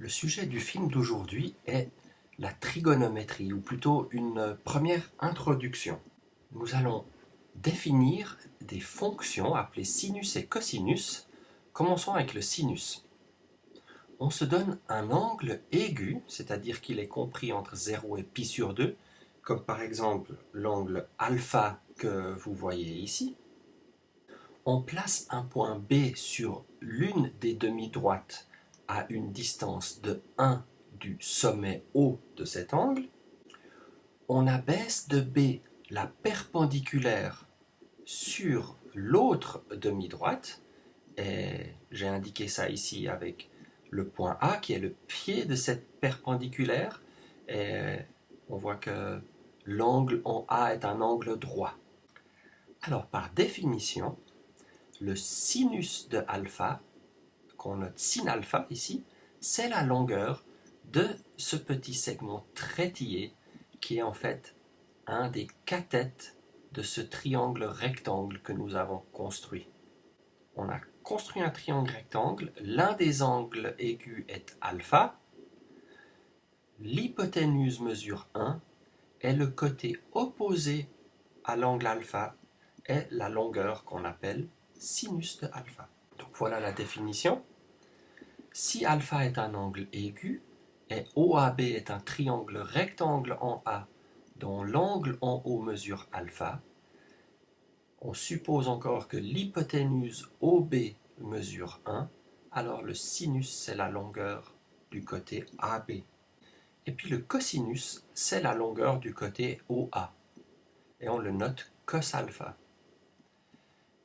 Le sujet du film d'aujourd'hui est la trigonométrie, ou plutôt une première introduction. Nous allons définir des fonctions appelées sinus et cosinus. Commençons avec le sinus. On se donne un angle aigu, c'est-à-dire qu'il est compris entre 0 et pi sur 2, comme par exemple l'angle alpha que vous voyez ici. On place un point B sur l'une des demi-droites à une distance de 1 du sommet haut de cet angle. On abaisse de B la perpendiculaire sur l'autre demi-droite, et j'ai indiqué ça ici avec le point A qui est le pied de cette perpendiculaire, et on voit que l'angle en A est un angle droit. Alors par définition, le sinus de alpha, qu'on note sin alpha ici, c'est la longueur de ce petit segment trétillé qui est en fait un des cathètes de ce triangle rectangle que nous avons construit. On a construit un triangle rectangle, l'un des angles aigus est alpha, l'hypoténuse mesure 1 et le côté opposé à l'angle alpha est la longueur qu'on appelle sinus de alpha. Donc voilà la définition. Si alpha est un angle aigu et OAB est un triangle rectangle en A dont l'angle en haut mesure alpha, on suppose encore que l'hypoténuse OB mesure 1, alors le sinus c'est la longueur du côté AB. Et puis le cosinus c'est la longueur du côté OA. Et on le note cos alpha.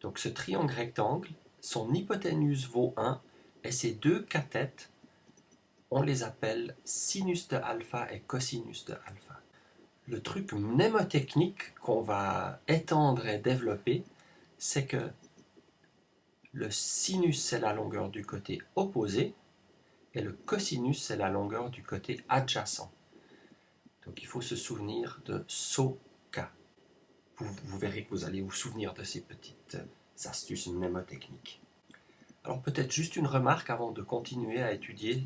Donc ce triangle rectangle, son hypoténuse vaut 1 et ces deux cathètes, on les appelle sinus de alpha et cosinus de alpha. Le truc mnémotechnique qu'on va étendre et développer, c'est que le sinus c'est la longueur du côté opposé et le cosinus c'est la longueur du côté adjacent. Donc il faut se souvenir de SOCA. Vous verrez que vous allez vous souvenir de ces petites astuces mnémotechniques. Alors peut-être juste une remarque avant de continuer à étudier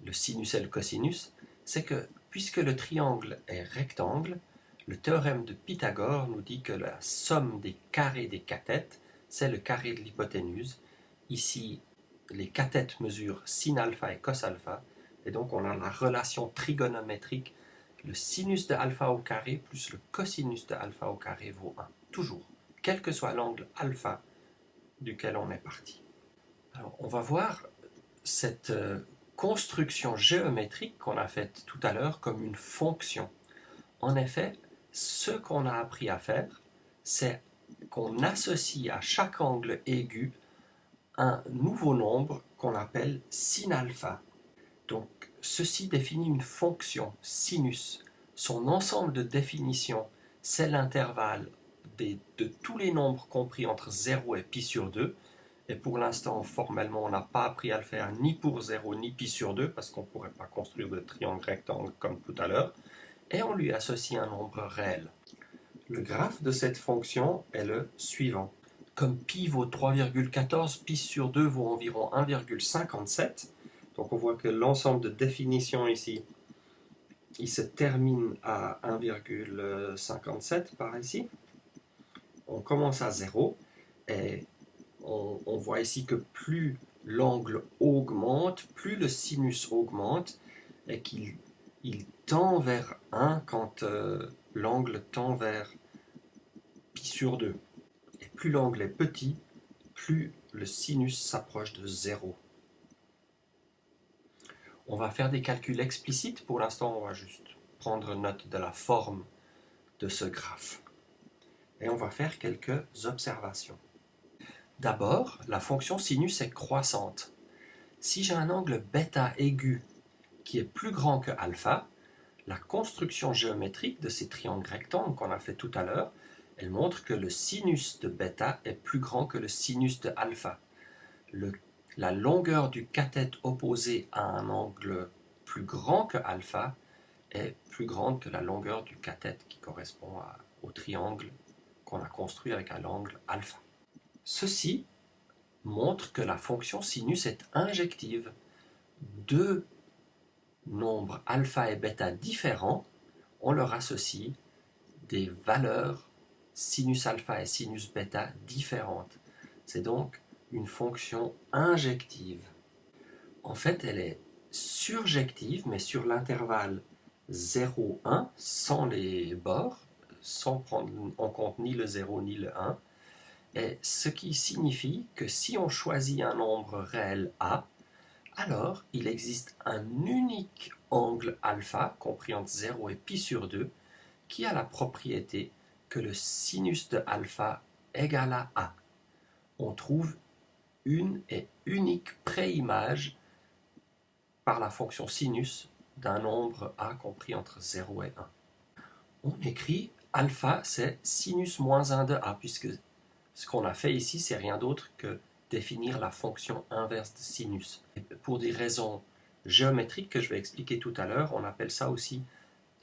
le sinus et le cosinus, c'est que puisque le triangle est rectangle, le théorème de Pythagore nous dit que la somme des carrés des cathètes, c'est le carré de l'hypoténuse. Ici, les cathètes mesurent sin alpha et cos alpha, et donc on a la relation trigonométrique, le sinus de alpha au carré plus le cosinus de alpha au carré vaut 1, toujours, quel que soit l'angle alpha duquel on est parti. Alors, on va voir cette construction géométrique qu'on a faite tout à l'heure comme une fonction. En effet, ce qu'on a appris à faire, c'est qu'on associe à chaque angle aigu un nouveau nombre qu'on appelle sin alpha. Donc, ceci définit une fonction sinus. Son ensemble de définitions, c'est l'intervalle de tous les nombres compris entre 0 et pi sur 2. Et pour l'instant, formellement, on n'a pas appris à le faire ni pour 0 ni pi sur 2, parce qu'on ne pourrait pas construire de triangle rectangle comme tout à l'heure. Et on lui associe un nombre réel. Le graphe de cette fonction est le suivant. Comme pi vaut 3,14, pi sur 2 vaut environ 1,57. Donc on voit que l'ensemble de définitions ici, il se termine à 1,57 par ici. On commence à 0 et on voit ici que plus l'angle augmente, plus le sinus augmente et qu'il tend vers 1 quand l'angle tend vers pi sur 2. Et plus l'angle est petit, plus le sinus s'approche de 0. On va faire des calculs explicites. Pour l'instant, on va juste prendre note de la forme de ce graphe. Et on va faire quelques observations. D'abord, la fonction sinus est croissante. Si j'ai un angle bêta aigu qui est plus grand que alpha, la construction géométrique de ces triangles rectangles qu'on a fait tout à l'heure, elle montre que le sinus de bêta est plus grand que le sinus de alpha. La longueur du cathète opposé à un angle plus grand que alpha est plus grande que la longueur du cathète qui correspond au triangle qu'on a construit avec un angle alpha. Ceci montre que la fonction sinus est injective. deux nombres alpha et bêta différents, on leur associe des valeurs sinus alpha et sinus bêta différentes. C'est donc une fonction injective. En fait, elle est surjective, mais sur l'intervalle 0, 1, sans les bords, sans prendre en compte ni le 0 ni le 1, et ce qui signifie que si on choisit un nombre réel A, alors il existe un unique angle alpha, compris entre 0 et pi sur 2, qui a la propriété que le sinus de alpha égale à A. On trouve une et unique préimage par la fonction sinus d'un nombre A compris entre 0 et 1. On écrit alpha, c'est sinus moins 1 de A, puisque ce qu'on a fait ici, c'est rien d'autre que définir la fonction inverse de sinus. Et pour des raisons géométriques que je vais expliquer tout à l'heure, on appelle ça aussi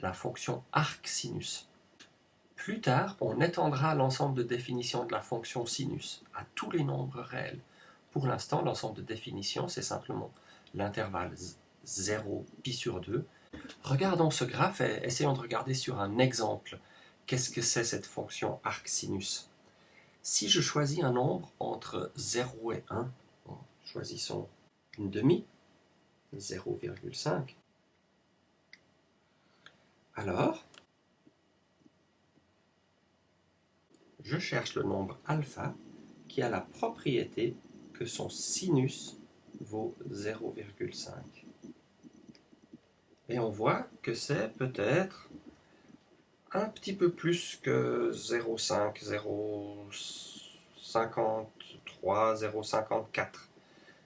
la fonction arcsinus. Plus tard, on étendra l'ensemble de définitions de la fonction sinus à tous les nombres réels. Pour l'instant, l'ensemble de définitions, c'est simplement l'intervalle 0 pi sur 2. Regardons ce graphe et essayons de regarder sur un exemple. Qu'est-ce que c'est cette fonction arcsinus? Si je choisis un nombre entre 0 et 1, choisissons une demi, 0,5, alors je cherche le nombre alpha qui a la propriété que son sinus vaut 0,5. Et on voit que c'est peut-être un petit peu plus que 0,5, 0,53, 0,54.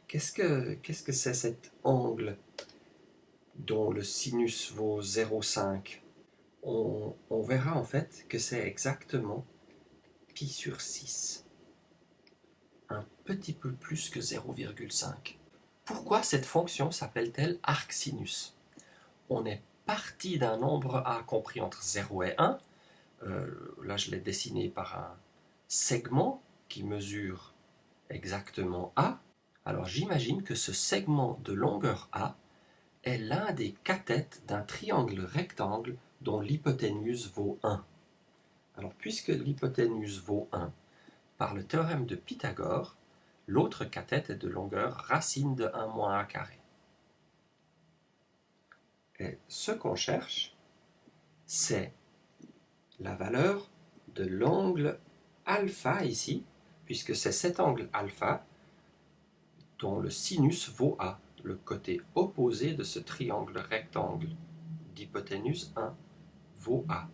Qu'est-ce que c'est cet angle dont le sinus vaut 0,5? On verra en fait que c'est exactement pi sur 6. Un petit peu plus que 0,5. Pourquoi cette fonction s'appelle-t-elle arcsinus? On est parti d'un nombre A compris entre 0 et 1. Là, je l'ai dessiné par un segment qui mesure exactement A. Alors, j'imagine que ce segment de longueur A est l'un des cathètes d'un triangle rectangle dont l'hypoténuse vaut 1. Alors, puisque l'hypoténuse vaut 1, par le théorème de Pythagore, l'autre cathète est de longueur racine de 1 moins a carré. Et ce qu'on cherche, c'est la valeur de l'angle alpha ici, puisque c'est cet angle alpha dont le sinus vaut A, le côté opposé de ce triangle rectangle d'hypoténuse 1 vaut A.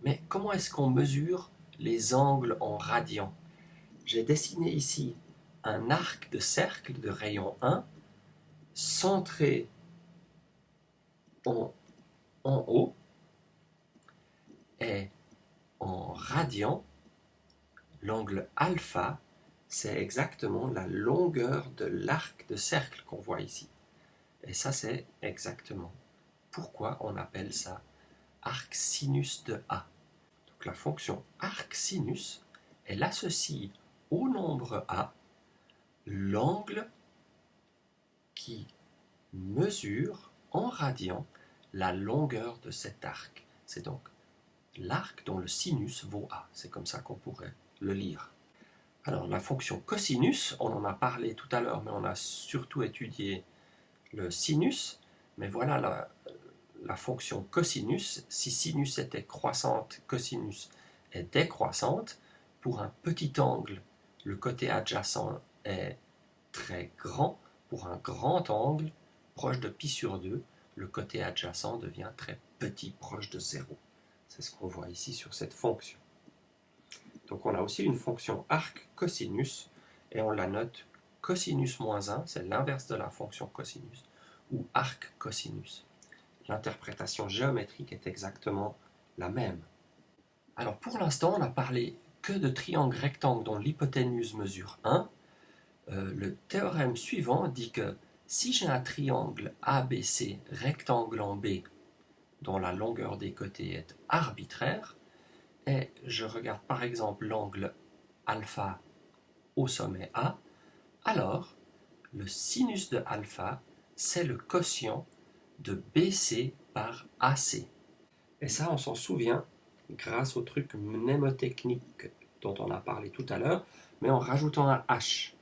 Mais comment est-ce qu'on mesure les angles en radians? J'ai dessiné ici un arc de cercle de rayon 1 centré en haut et en radian, l'angle alpha, c'est exactement la longueur de l'arc de cercle qu'on voit ici. Et ça, c'est exactement pourquoi on appelle ça arcsinus de A. Donc la fonction arcsinus, elle associe au nombre A l'angle qui mesure en radian la longueur de cet arc. C'est donc l'arc dont le sinus vaut A. C'est comme ça qu'on pourrait le lire. Alors la fonction cosinus, on en a parlé tout à l'heure, mais on a surtout étudié le sinus. Mais voilà la fonction cosinus. Si sinus était croissante, cosinus est décroissante. Pour un petit angle, le côté adjacent est très grand. Pour un grand angle, proche de pi sur 2, le côté adjacent devient très petit, proche de 0. C'est ce qu'on voit ici sur cette fonction. Donc on a aussi une fonction arc cosinus, et on la note cosinus moins 1, c'est l'inverse de la fonction cosinus, ou arc cosinus. L'interprétation géométrique est exactement la même. Alors pour l'instant, on n'a parlé que de triangles rectangles dont l'hypoténuse mesure 1. Le théorème suivant dit que si j'ai un triangle ABC rectangle en B, dont la longueur des côtés est arbitraire, et je regarde par exemple l'angle alpha au sommet A, alors le sinus de alpha c'est le quotient de BC par AC. Et ça, on s'en souvient grâce au truc mnémotechnique dont on a parlé tout à l'heure, mais en rajoutant un H,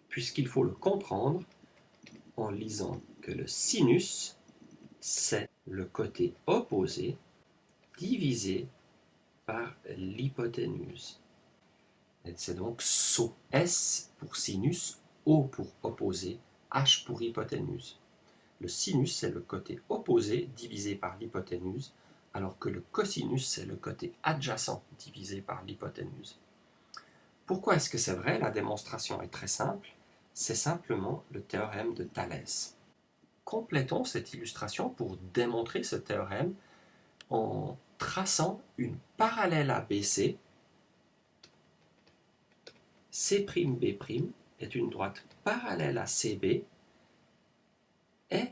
puisqu'il faut le comprendre en lisant que le sinus, c'est le côté opposé divisé par l'hypoténuse. C'est donc SO. S pour sinus, O pour opposé, H pour hypoténuse. Le sinus, c'est le côté opposé divisé par l'hypoténuse, alors que le cosinus, c'est le côté adjacent divisé par l'hypoténuse. Pourquoi est-ce que c'est vrai? La démonstration est très simple. C'est simplement le théorème de Thalès. Complétons cette illustration pour démontrer ce théorème en traçant une parallèle à BC. C'B' est une droite parallèle à CB et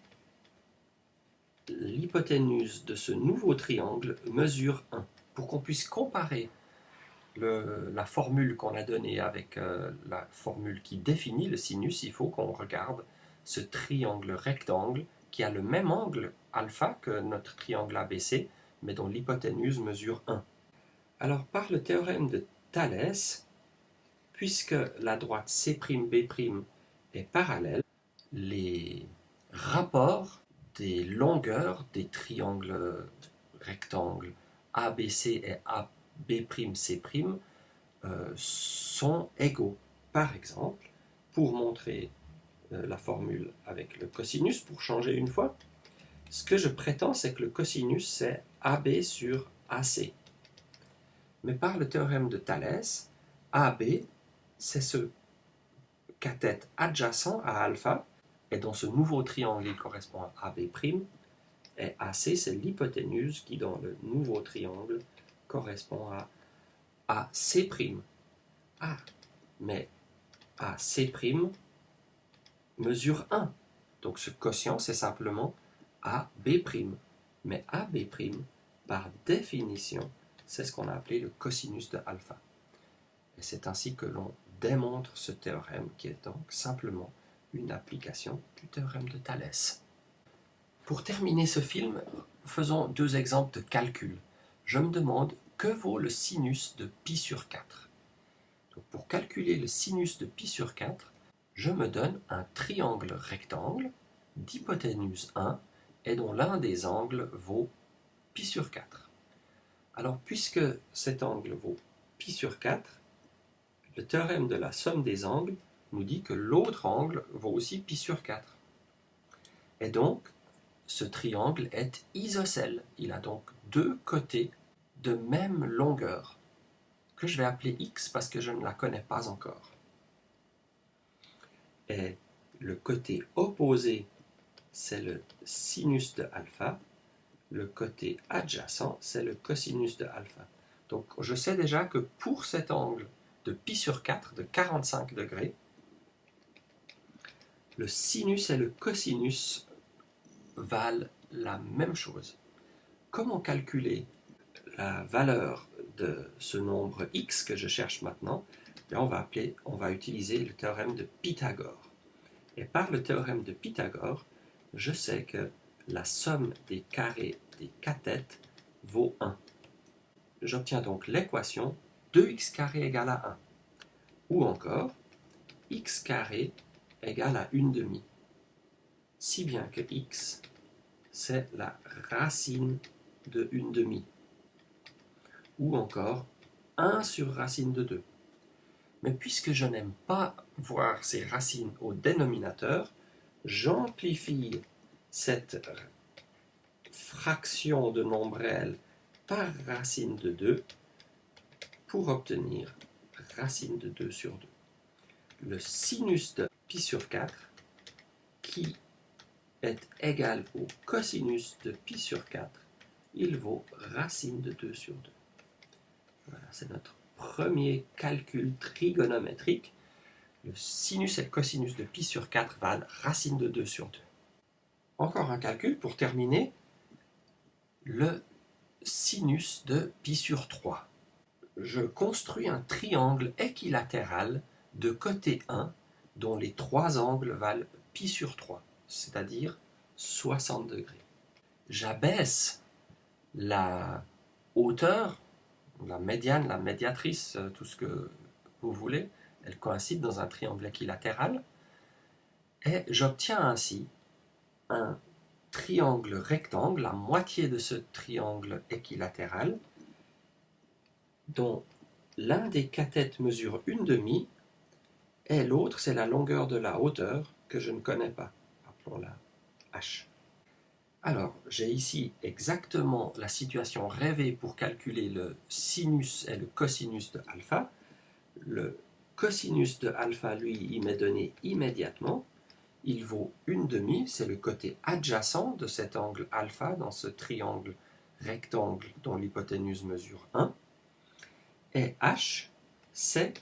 l'hypoténuse de ce nouveau triangle mesure 1. Pour qu'on puisse comparer la formule qu'on a donnée avec la formule qui définit le sinus, il faut qu'on regarde ce triangle rectangle qui a le même angle alpha que notre triangle ABC, mais dont l'hypoténuse mesure 1. Alors, par le théorème de Thalès, puisque la droite C'B' est parallèle, les rapports des longueurs des triangles rectangles ABC et AB'C' sont égaux. Par exemple, pour montrer la formule avec le cosinus, pour changer une fois, ce que je prétends, c'est que le cosinus, c'est AB sur AC. Mais par le théorème de Thalès, AB, c'est ce cathète adjacent à alpha, et dans ce nouveau triangle, il correspond à AB', et AC, c'est l'hypoténuse qui, dans le nouveau triangle, correspond à AC'. Ah, mais AC' mesure 1. Donc ce quotient, c'est simplement AB'. Mais AB', par définition, c'est ce qu'on a appelé le cosinus de alpha. Et c'est ainsi que l'on démontre ce théorème qui est donc simplement une application du théorème de Thalès. Pour terminer ce film, faisons 2 exemples de calcul. Je me demande que vaut le sinus de pi sur 4. Donc pour calculer le sinus de pi sur 4, je me donne un triangle rectangle d'hypoténuse 1 et dont l'un des angles vaut pi sur 4. Alors puisque cet angle vaut pi sur 4, le théorème de la somme des angles nous dit que l'autre angle vaut aussi pi sur 4. Et donc, ce triangle est isocèle. Il a donc 2 côtés de même longueur, que je vais appeler x parce que je ne la connais pas encore. Et le côté opposé, c'est le sinus de alpha. Le côté adjacent, c'est le cosinus de alpha. Donc, je sais déjà que pour cet angle de pi sur 4 de 45 degrés, le sinus et le cosinus valent la même chose. Comment calculer la valeur de ce nombre x que je cherche maintenant? On va utiliser le théorème de Pythagore. Et par le théorème de Pythagore, je sais que la somme des carrés des cathètes vaut 1. J'obtiens donc l'équation 2x carré égale à 1. Ou encore, x carré égale à 1/2. Si bien que x, c'est la racine de 1/2. Ou encore 1 sur racine de 2. Mais puisque je n'aime pas voir ces racines au dénominateur, j'amplifie cette fraction de nombre réel par racine de 2 pour obtenir racine de 2 sur 2. Le sinus de pi sur 4, qui est égal au cosinus de pi sur 4, il vaut racine de 2 sur 2. Voilà, c'est notre premier calcul trigonométrique. Le sinus et le cosinus de pi sur 4 valent racine de 2 sur 2. Encore un calcul pour terminer. Le sinus de pi sur 3. Je construis un triangle équilatéral de côté 1 dont les 3 angles valent pi sur 3. c'est-à-dire 60 degrés. J'abaisse la hauteur, la médiane, la médiatrice, tout ce que vous voulez, elle coïncide dans un triangle équilatéral, et j'obtiens ainsi un triangle rectangle, la moitié de ce triangle équilatéral, dont l'un des cathètes mesure 1/2 et l'autre c'est la longueur de la hauteur que je ne connais pas, appelons-la h. Alors, j'ai ici exactement la situation rêvée pour calculer le sinus et le cosinus de alpha. Le cosinus de alpha, lui, il m'est donné immédiatement. Il vaut 1/2, c'est le côté adjacent de cet angle alpha dans ce triangle rectangle dont l'hypoténuse mesure 1. Et h, c'est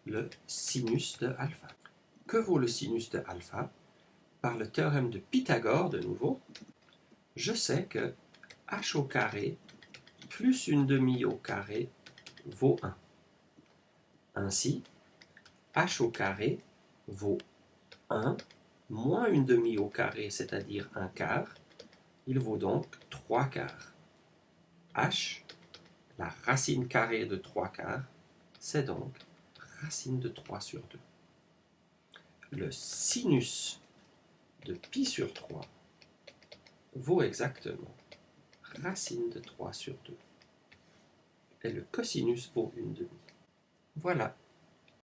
le sinus de alpha. Que vaut le sinus de alpha? Par le théorème de Pythagore, de nouveau, je sais que h au carré plus 1/2 au carré vaut 1. Ainsi, h au carré vaut 1 moins 1/2 au carré, c'est-à-dire 1/4. Il vaut donc 3/4. h, la racine carrée de 3/4, c'est donc racine de 3 sur 2. Le sinus de pi sur 3 vaut exactement racine de 3 sur 2. Et le cosinus vaut 1/2. Voilà.